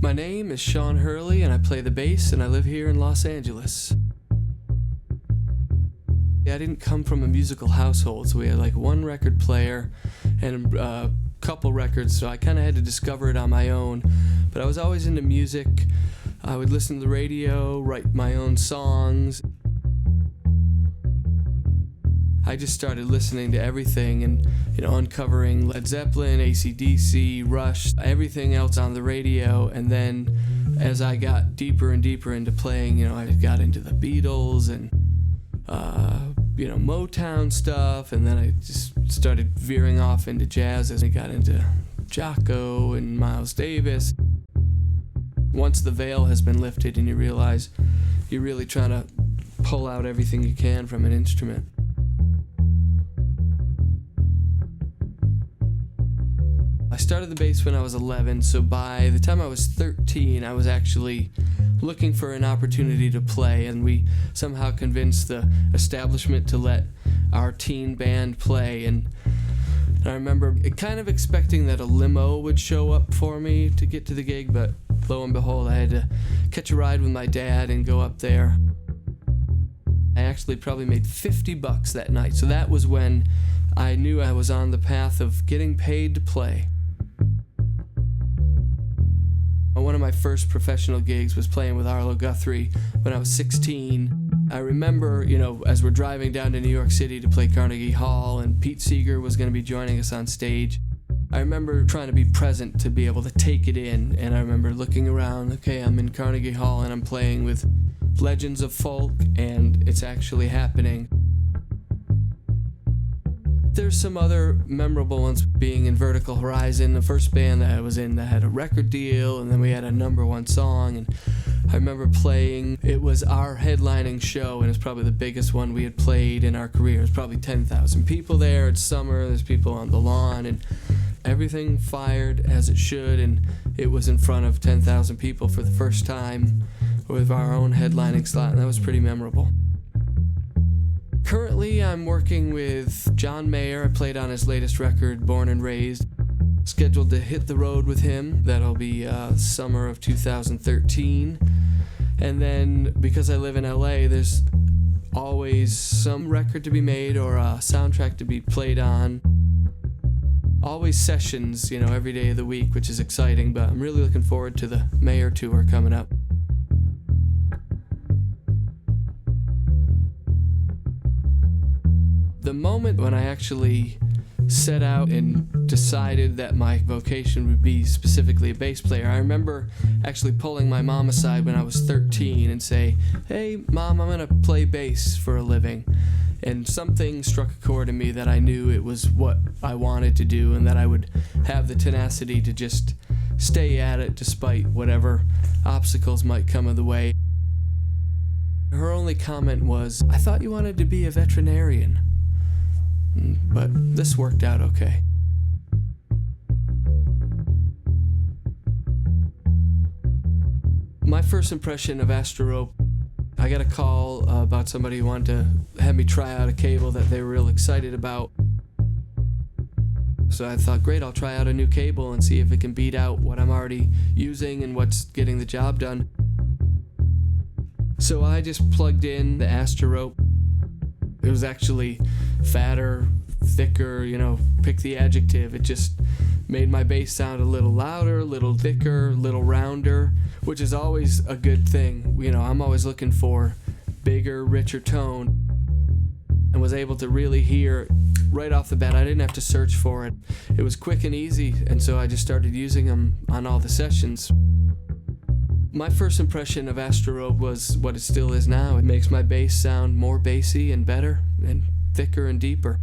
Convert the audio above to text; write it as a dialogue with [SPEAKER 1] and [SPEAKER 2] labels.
[SPEAKER 1] My name is Sean Hurley, and I play the bass, and I live here in Los Angeles. I didn't come from a musical household, so we had like one record player and a couple records, so I kind of had to discover it on my own. But I was always into music. I would listen to the radio, write my own songs. I just started listening to everything and, uncovering Led Zeppelin, AC/DC, Rush, everything else on the radio. And then as I got deeper and deeper into playing, I got into the Beatles and, Motown stuff. And then I just started veering off into jazz as I got into Jocko and Miles Davis. Once the veil has been lifted and you realize you're really trying to pull out everything you can from an instrument. I started the bass when I was 11, so by the time I was 13, I was actually looking for an opportunity to play, and we somehow convinced the establishment to let our teen band play. And I remember kind of expecting that a limo would show up for me to get to the gig, but lo and behold, I had to catch a ride with my dad and go up there. I actually probably made $50 that night, so that was when I knew I was on the path of getting paid to play. One of my first professional gigs was playing with Arlo Guthrie when I was 16. I remember, as we're driving down to New York City to play Carnegie Hall, and Pete Seeger was going to be joining us on stage. I remember trying to be present to be able to take it in, and I remember looking around, okay, I'm in Carnegie Hall and I'm playing with legends of folk, and it's actually happening. There's some other memorable ones, being in Vertical Horizon, the first band that I was in that had a record deal, and then we had a #1 song, and I remember playing, it was our headlining show, and it's probably the biggest one we had played in our career. There's probably 10,000 people there, it's summer, there's people on the lawn, and everything fired as it should, and it was in front of 10,000 people for the first time with our own headlining slot, and that was pretty memorable. Currently, I'm working with John Mayer. I played on his latest record, Born and Raised. Scheduled to hit the road with him. That'll be summer of 2013. And then, because I live in LA, there's always some record to be made or a soundtrack to be played on. Always sessions, every day of the week, which is exciting, but I'm really looking forward to the Mayer tour coming up. The moment when I actually set out and decided that my vocation would be specifically a bass player, I remember actually pulling my mom aside when I was 13 and say, "Hey, Mom, I'm gonna play bass for a living." And something struck a chord in me that I knew it was what I wanted to do, and that I would have the tenacity to just stay at it despite whatever obstacles might come in the way. Her only comment was, "I thought you wanted to be a veterinarian." But this worked out okay. My first impression of Asterope, I got a call about somebody who wanted to have me try out a cable that they were real excited about. So I thought, great, I'll try out a new cable and see if it can beat out what I'm already using and what's getting the job done. So I just plugged in the Asterope. It was actually fatter, thicker, pick the adjective. It just made my bass sound a little louder, a little thicker, a little rounder, which is always a good thing. I'm always looking for bigger, richer tone, and was able to really hear right off the bat. I didn't have to search for it. It was quick and easy, and so I just started using them on all the sessions. My first impression of Asterope was what it still is now. It makes my bass sound more bassy and better and thicker and deeper.